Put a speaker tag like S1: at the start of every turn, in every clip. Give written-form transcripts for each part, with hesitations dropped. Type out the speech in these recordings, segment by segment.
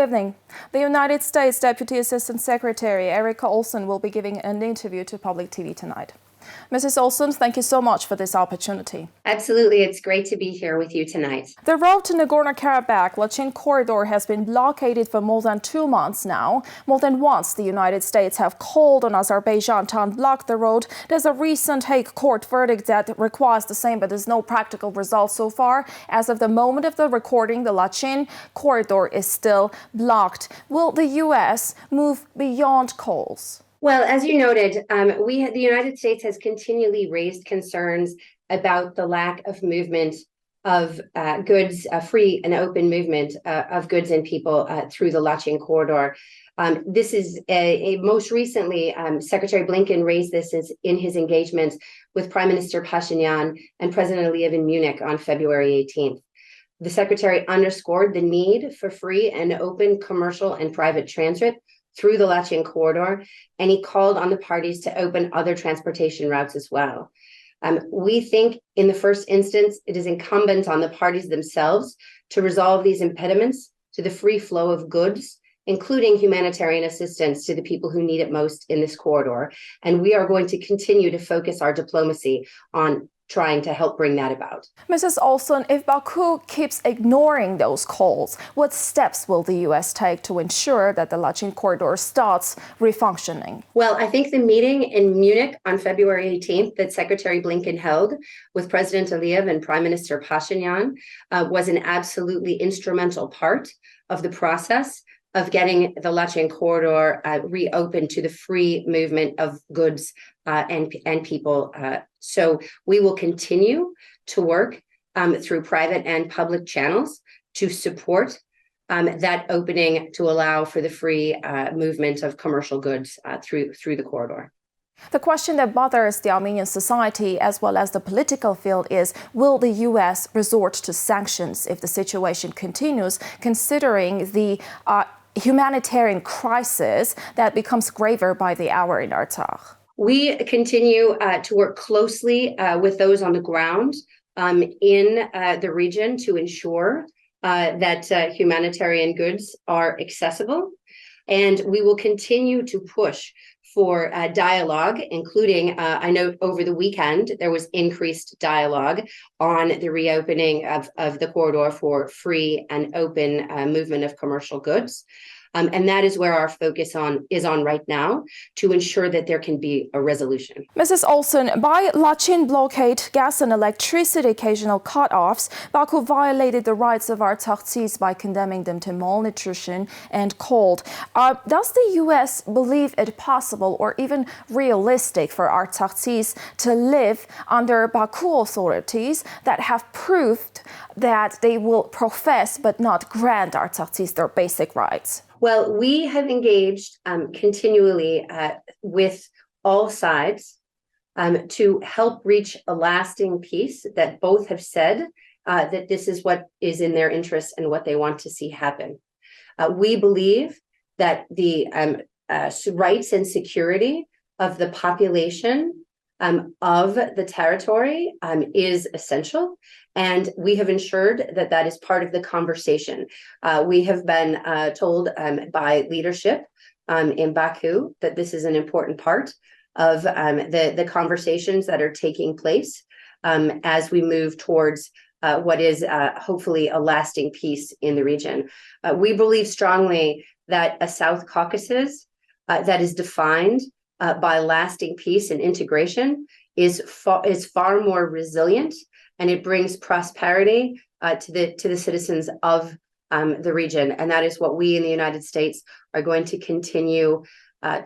S1: evening. The United States Deputy Assistant Secretary Éiricka Ohlson will be giving an interview to public TV tonight. Mrs. Olson, thank you so much for this opportunity.
S2: Absolutely. It's great to be here with you tonight.
S1: The road to Nagorno-Karabakh Lachin corridor has been blockaded for more than 2 months now. More than once, the United States have called on Azerbaijan to unblock the road. There's a recent Hague court verdict that requires the same, but there's no practical result so far. As of the moment of the recording, the Lachin corridor is still blocked. Will the U.S. move beyond calls?
S2: Well, as you noted, the United States has continually raised concerns about the lack of movement of goods, free and open movement of goods and people through the Lachin corridor. This is most recently, Secretary Blinken raised this in his engagement with Prime Minister Pashinyan and President Aliyev in Munich on February 18th. The Secretary underscored the need for free and open commercial and private transit through the Lachin corridor, and he called on the parties to open other transportation routes as well. We think in the first instance, it is incumbent on the parties themselves to resolve these impediments to the free flow of goods, including humanitarian assistance to the people who need it most in this corridor. And we are going to continue to focus our diplomacy on trying to help bring that about.
S1: Mrs. Olson, if Baku keeps ignoring those calls, what steps will the U.S. take to ensure that the Lachin corridor starts refunctioning?
S2: Well, I think the meeting in Munich on February 18th that Secretary Blinken held with President Aliyev and Prime Minister Pashinyan was an absolutely instrumental part of the process of getting the Lachin corridor reopened to the free movement of goods and people. So we will continue to work through private and public channels to support that opening to allow for the free movement of commercial goods through the corridor.
S1: The question that bothers the Armenian society as well as the political field is, will the U.S. resort to sanctions if the situation continues, considering the humanitarian crisis that becomes graver by the hour in Artsakh?
S2: We continue to work closely with those on the ground in the region to ensure that humanitarian goods are accessible. And we will continue to push for dialogue, including, I know over the weekend, there was increased dialogue on the reopening of the corridor for free and open movement of commercial goods. And that is where our focus is on right now to ensure that there can be a resolution.
S1: Mrs. Olson, by Lachin blockade, gas and electricity occasional cutoffs, Baku violated the rights of Artsakhtsis by condemning them to malnutrition and cold. Does the U.S. believe it possible or even realistic for Artsakhtsis to live under Baku authorities that have proved that they will profess but not grant Artsakhtsis their basic rights?
S2: Well, we have engaged continually with all sides to help reach a lasting peace that both have said that this is what is in their interest and what they want to see happen. We believe that the rights and security of the population of the territory is essential. And we have ensured that that is part of the conversation. We have been told by leadership in Baku that this is an important part of the conversations that are taking place as we move towards what is hopefully a lasting peace in the region. We believe strongly that a South Caucasus that is defined by lasting peace and integration is far more resilient, and it brings prosperity to the citizens of the region. And that is what we in the United States are going to continue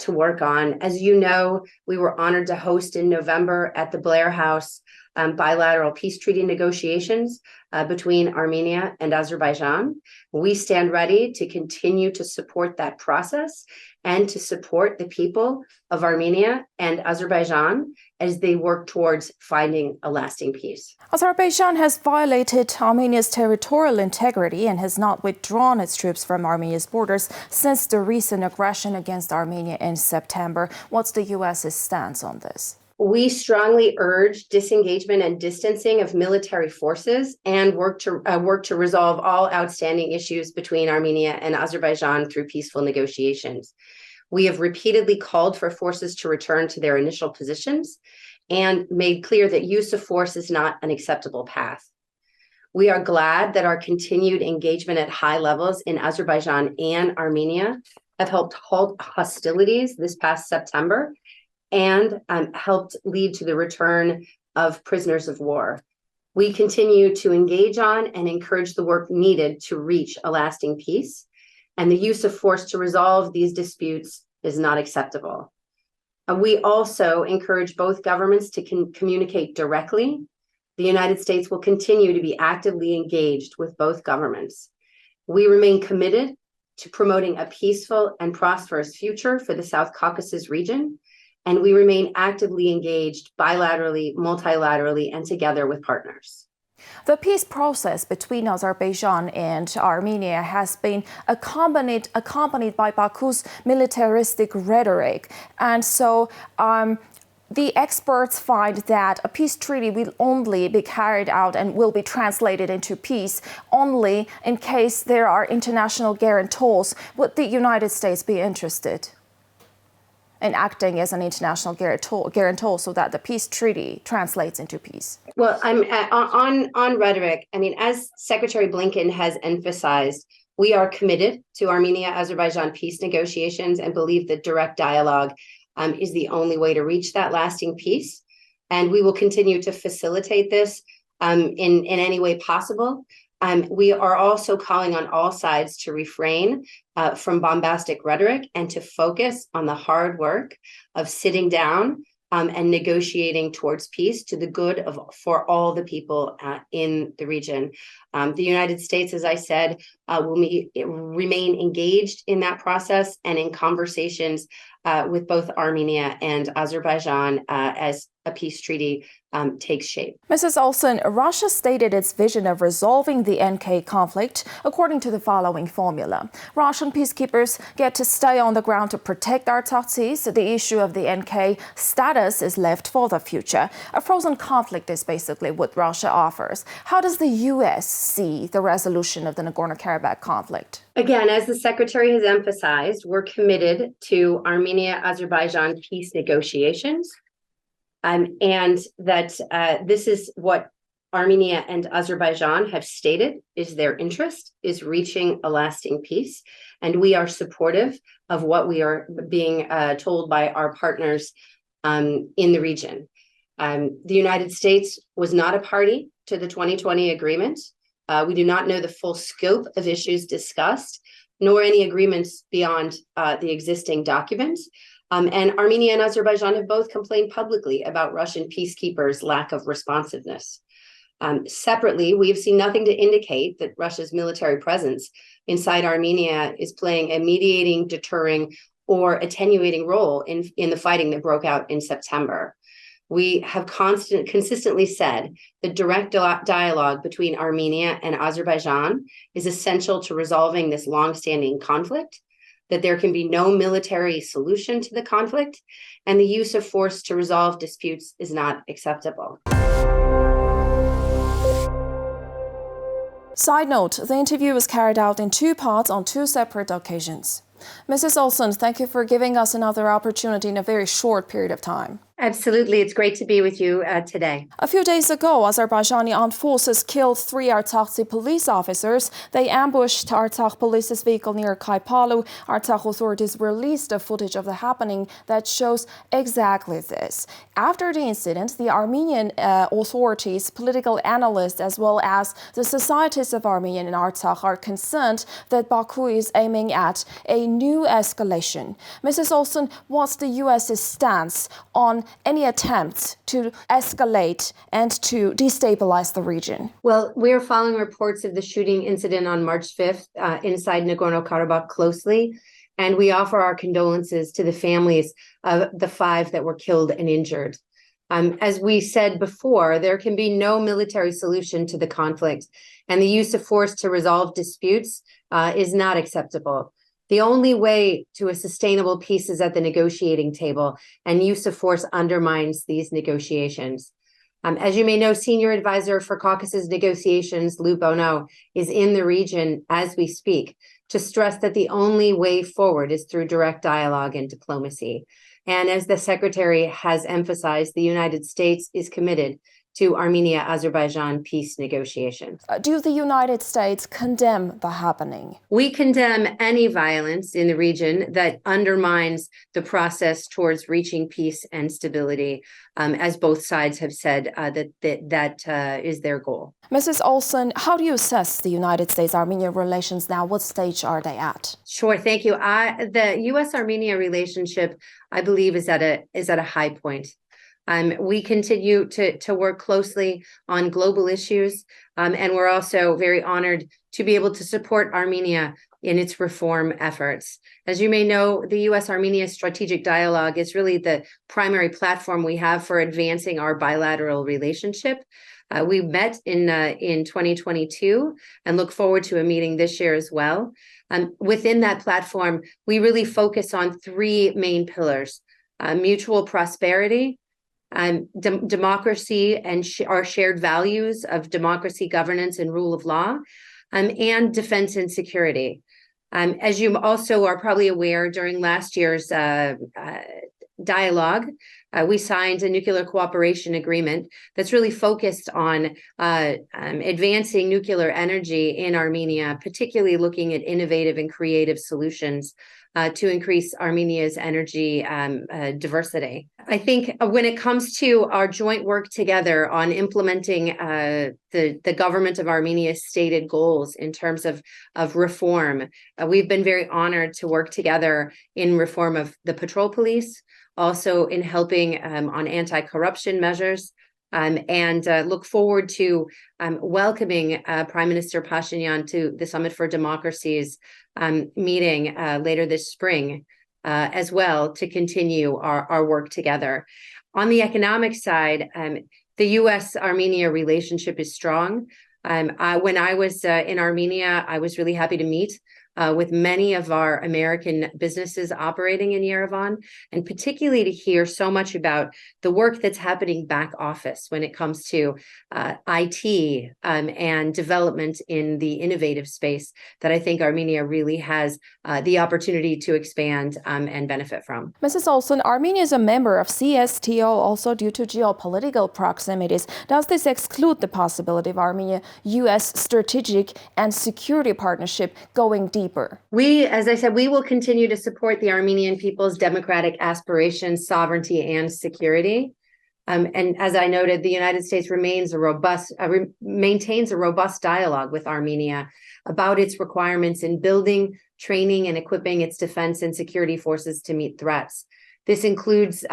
S2: to work on. As you know, we were honored to host in November at the Blair House bilateral peace treaty negotiations between Armenia and Azerbaijan. We stand ready to continue to support that process and to support the people of Armenia and Azerbaijan as they work towards finding a lasting peace.
S1: Azerbaijan has violated Armenia's territorial integrity and has not withdrawn its troops from Armenia's borders since the recent aggression against Armenia in September. What's the U.S.'s stance on this?
S2: We strongly urge disengagement and distancing of military forces and work to resolve all outstanding issues between Armenia and Azerbaijan through peaceful negotiations. We have repeatedly called for forces to return to their initial positions and made clear that use of force is not an acceptable path. We are glad that our continued engagement at high levels in Azerbaijan and Armenia have helped halt hostilities this past September and helped lead to the return of prisoners of war. We continue to engage on and encourage the work needed to reach a lasting peace, and the use of force to resolve these disputes is not acceptable. We also encourage both governments to communicate directly. The United States will continue to be actively engaged with both governments. We remain committed to promoting a peaceful and prosperous future for the South Caucasus region, and we remain actively engaged bilaterally, multilaterally, and together with partners.
S1: The peace process between Azerbaijan and Armenia has been accompanied by Baku's militaristic rhetoric. And so the experts find that a peace treaty will only be carried out and will be translated into peace only in case there are international guarantors. Would the United States be interested in acting as an international guarantor so that the peace treaty translates into peace?
S2: Well, I'm on rhetoric. I mean, as Secretary Blinken has emphasized, we are committed to Armenia-Azerbaijan peace negotiations and believe that direct dialogue is the only way to reach that lasting peace. And we will continue to facilitate this in any way possible. We are also calling on all sides to refrain from bombastic rhetoric and to focus on the hard work of sitting down and negotiating towards peace to the good for all the people in the region. The United States, as I said, will remain engaged in that process and in conversations with both Armenia and Azerbaijan as a peace treaty takes shape.
S1: Mrs. Olson, Russia stated its vision of resolving the NK conflict according to the following formula. Russian peacekeepers get to stay on the ground to protect Artsakh. The issue of the NK status is left for the future. A frozen conflict is basically what Russia offers. How does the U.S. see the resolution of the Nagorno-Karabakh conflict?
S2: Again, as the Secretary has emphasized, we're committed to Armenia-Azerbaijan peace negotiations. And that this is what Armenia and Azerbaijan have stated is their interest, is reaching a lasting peace. And we are supportive of what we are being told by our partners in the region. The United States was not a party to the 2020 agreement. We do not know the full scope of issues discussed, nor any agreements beyond the existing documents. And Armenia and Azerbaijan have both complained publicly about Russian peacekeepers' lack of responsiveness. Separately, we have seen nothing to indicate that Russia's military presence inside Armenia is playing a mediating, deterring, or attenuating role in the fighting that broke out in September. We have consistently said that direct dialogue between Armenia and Azerbaijan is essential to resolving this longstanding conflict, that there can be no military solution to the conflict, and the use of force to resolve disputes is not acceptable.
S1: Side note, the interview was carried out in two parts on two separate occasions. Mrs. Olson, thank you for giving us another opportunity in a very short period of time.
S2: Absolutely. It's great to be with you today.
S1: A few days ago, Azerbaijani armed forces killed 3 Artsakh police officers. They ambushed Artsakh police's vehicle near Kaipalu. Artsakh authorities released the footage of the happening that shows exactly this. After the incident, the Armenian authorities, political analysts, as well as the societies of Armenia and Artsakh are concerned that Baku is aiming at a new escalation. Mrs. Olson, what's the U.S.'s stance on any attempts to escalate and to destabilize the region?
S2: Well, we're following reports of the shooting incident on March 5th inside Nagorno-Karabakh closely, and we offer our condolences to the families of the 5 that were killed and injured. As we said before, there can be no military solution to the conflict, and the use of force to resolve disputes is not acceptable. The only way to a sustainable peace is at the negotiating table, and use of force undermines these negotiations. As you may know, Senior Advisor for Caucasus negotiations, Lou Bono, is in the region as we speak to stress that the only way forward is through direct dialogue and diplomacy. And as the Secretary has emphasized, the United States is committed to Armenia-Azerbaijan peace negotiations.
S1: Do the United States condemn the happening?
S2: We condemn any violence in the region that undermines the process towards reaching peace and stability, as both sides have said that is their goal.
S1: Mrs. Olson, how do you assess the United States-Armenia relations now? What stage are they at?
S2: Sure, thank you. The U.S.-Armenia relationship, I believe, is at a high point. We continue to work closely on global issues, and we're also very honored to be able to support Armenia in its reform efforts. As you may know, the U.S.-Armenia strategic dialogue is really the primary platform we have for advancing our bilateral relationship. We met in 2022 and look forward to a meeting this year as well. Within that platform, we really focus on three main pillars: mutual prosperity, democracy and our shared values of democracy, governance, and rule of law, and defense and security. As you also are probably aware, during last year's dialogue, we signed a nuclear cooperation agreement that's really focused on advancing nuclear energy in Armenia, particularly looking at innovative and creative solutions to increase Armenia's energy diversity. I think when it comes to our joint work together on implementing the government of Armenia's stated goals in terms of reform, we've been very honored to work together in reform of the patrol police, also in helping on anti-corruption measures, and look forward to welcoming Prime Minister Pashinyan to the Summit for Democracy's meeting later this spring as well, to continue our work together. On the economic side, the U.S.-Armenia relationship is strong. When I was in Armenia, I was really happy to meet with many of our American businesses operating in Yerevan, and particularly to hear so much about the work that's happening back office when it comes to IT and development in the innovative space that I think Armenia really has the opportunity to expand and benefit from.
S1: Mrs. Olson, Armenia is a member of CSTO also due to geopolitical proximities. Does this exclude the possibility of Armenia-U.S. strategic and security partnership going deeper?
S2: We, as I said, we will continue to support the Armenian people's democratic aspirations, sovereignty, and security. And as I noted, the United States maintains a robust dialogue with Armenia about its requirements in building, training, and equipping its defense and security forces to meet threats. This includes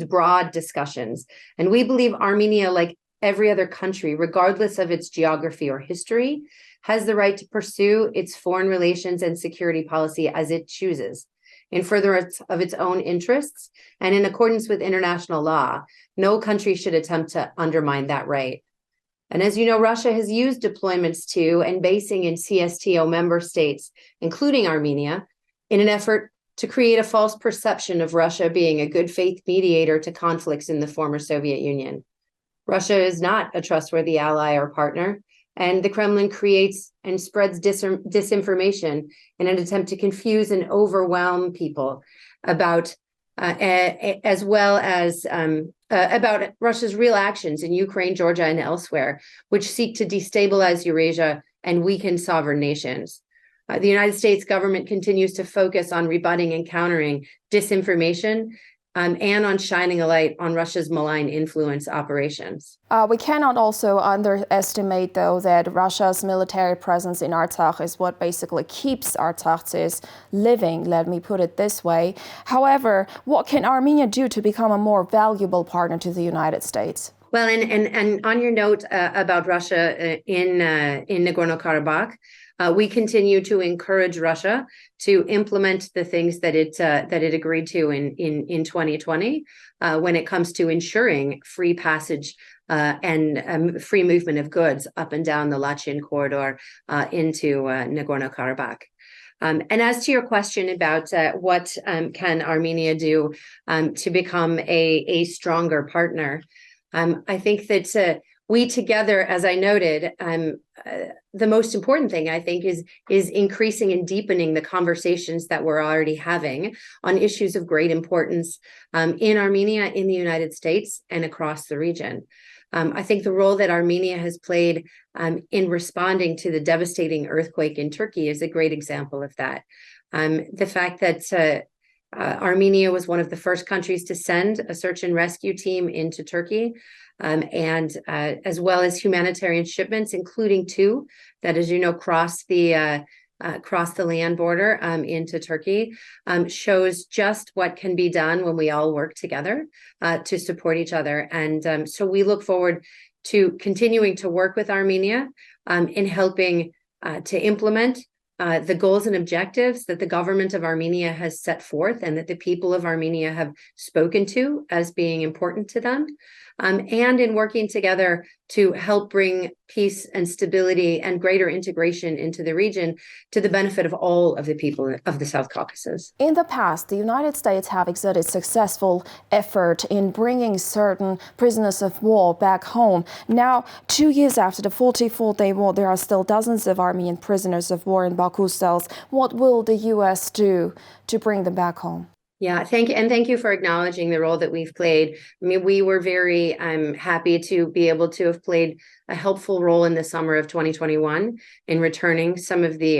S2: broad discussions, and we believe Armenia, like every other country, regardless of its geography or history, has the right to pursue its foreign relations and security policy as it chooses, in furtherance of its own interests and in accordance with international law. No country should attempt to undermine that right. And as you know, Russia has used deployments to and basing in CSTO member states, including Armenia, in an effort to create a false perception of Russia being a good faith mediator to conflicts in the former Soviet Union. Russia is not a trustworthy ally or partner, and the Kremlin creates and spreads disinformation in an attempt to confuse and overwhelm people about, as well as about Russia's real actions in Ukraine, Georgia, and elsewhere, which seek to destabilize Eurasia and weaken sovereign nations. The United States government continues to focus on rebutting and countering disinformation and on shining a light on Russia's malign influence operations.
S1: We cannot also underestimate, though, that Russia's military presence in Artsakh is what basically keeps Artsakhians living, let me put it this way. However, what can Armenia do to become a more valuable partner to the United States?
S2: Well, and on your note about Russia in Nagorno-Karabakh, we continue to encourage Russia to implement the things that it agreed to in 2020 when it comes to ensuring free passage and free movement of goods up and down the Lachin corridor into Nagorno-Karabakh. And as to your question about what can Armenia do to become a stronger partner, I think that we together, as I noted, the most important thing, I think, is increasing and deepening the conversations that we're already having on issues of great importance in Armenia, in the United States, and across the region. I think the role that Armenia has played in responding to the devastating earthquake in Turkey is a great example of that. The fact that Armenia was one of the first countries to send a search and rescue team into Turkey, and as well as humanitarian shipments, including two that, as you know, crossed the land border into Turkey, shows just what can be done when we all work together to support each other. And so we look forward to continuing to work with Armenia in helping to implement the goals and objectives that the government of Armenia has set forth and that the people of Armenia have spoken to as being important to them, and in working together to help bring peace and stability and greater integration into the region to the benefit of all of the people of the South Caucasus.
S1: In the past, the United States have exerted successful effort in bringing certain prisoners of war back home. Now, 2 years after the 44-day war, there are still dozens of Armenian prisoners of war in Baku cells. What will the U.S. do to bring them back home?
S2: Yeah, thank you. And thank you for acknowledging the role that we've played. I mean, we were very happy to be able to have played a helpful role in the summer of 2021 in returning some of the,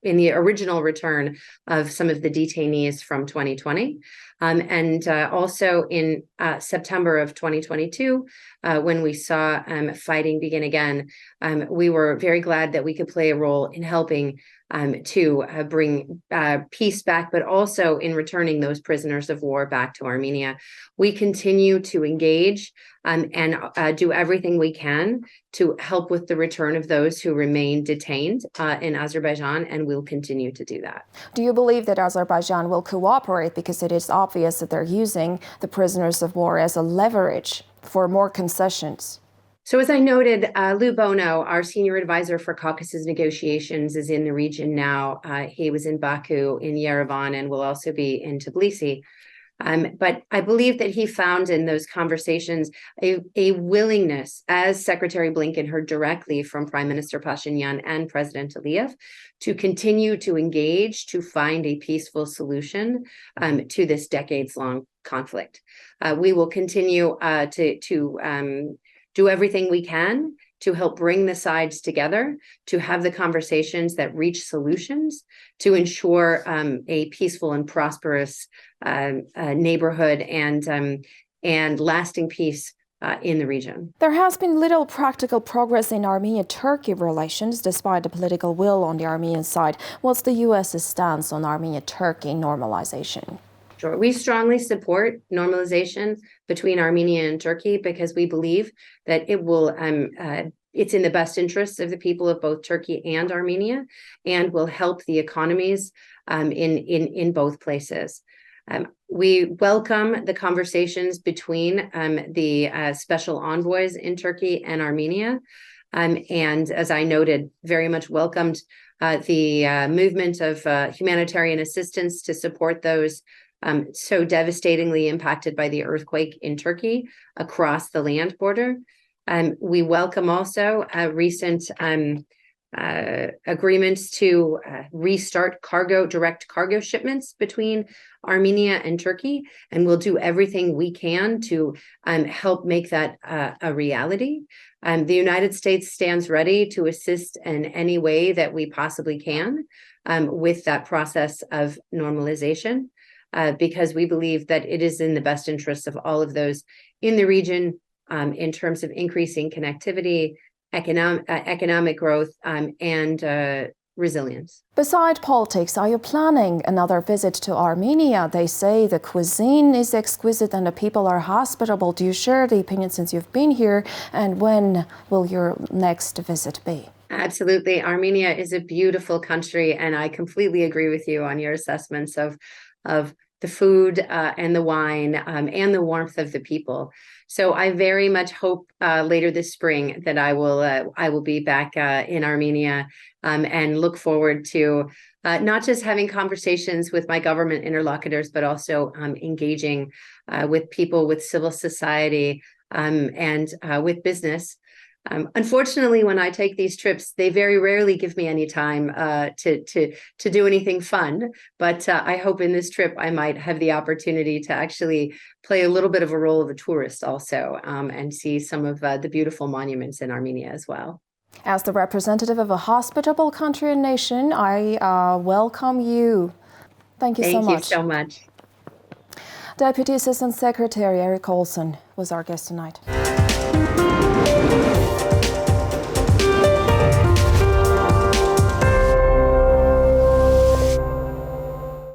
S2: in the original return of some of the detainees from 2020. And also in September of 2022, when we saw fighting begin again, we were very glad that we could play a role in helping to bring peace back, but also in returning those prisoners of war back to Armenia. We continue to engage and do everything we can to help with the return of those who remain detained in Azerbaijan, and we'll continue to do that.
S1: Do you believe that Azerbaijan will cooperate, because it is obvious that they're using the prisoners of war as a leverage for more concessions?
S2: So as I noted, Lou Bono, our senior advisor for Caucasus negotiations, is in the region now. He was in Baku, in Yerevan, and will also be in Tbilisi. But I believe that he found in those conversations a willingness, as Secretary Blinken heard directly from Prime Minister Pashinyan and President Aliyev, to continue to engage to find a peaceful solution to this decades-long conflict. We will continue to do everything we can to help bring the sides together, to have the conversations that reach solutions, to ensure a peaceful and prosperous neighborhood and lasting peace in the region.
S1: There has been little practical progress in Armenia-Turkey relations, despite the political will on the Armenian side. What's the U.S.'s stance on Armenia-Turkey normalization?
S2: Sure. We strongly support normalization between Armenia and Turkey because we believe that it will it's in the best interests of the people of both Turkey and Armenia, and will help the economies in both places. We welcome the conversations between the special envoys in Turkey and Armenia, and as I noted, very much welcomed the movement of humanitarian assistance to support those so devastatingly impacted by the earthquake in Turkey across the land border. We welcome also recent agreements to restart direct cargo shipments between Armenia and Turkey, and we'll do everything we can to help make that a reality. The United States stands ready to assist in any way that we possibly can with that process of normalization. Because we believe that it is in the best interests of all of those in the region in terms of increasing connectivity, economic growth, and resilience.
S1: Beside politics, are you planning another visit to Armenia? They say the cuisine is exquisite and the people are hospitable. Do you share the opinion since you've been here? And when will your next visit be?
S2: Absolutely. Armenia is a beautiful country, and I completely agree with you on your assessments of the food and the wine and the warmth of the people. So I very much hope later this spring that I will be back in Armenia and look forward to not just having conversations with my government interlocutors, but also engaging with people, with civil society, and with business. Unfortunately, when I take these trips, they very rarely give me any time to do anything fun. But I hope in this trip I might have the opportunity to actually play a little bit of a role of a tourist also, and see some of the beautiful monuments in Armenia as well.
S1: As the representative of a hospitable country and nation, I welcome you. Thank you so much.
S2: Thank you so much.
S1: Deputy Assistant Secretary Էրիկա Օլսոն was our guest tonight.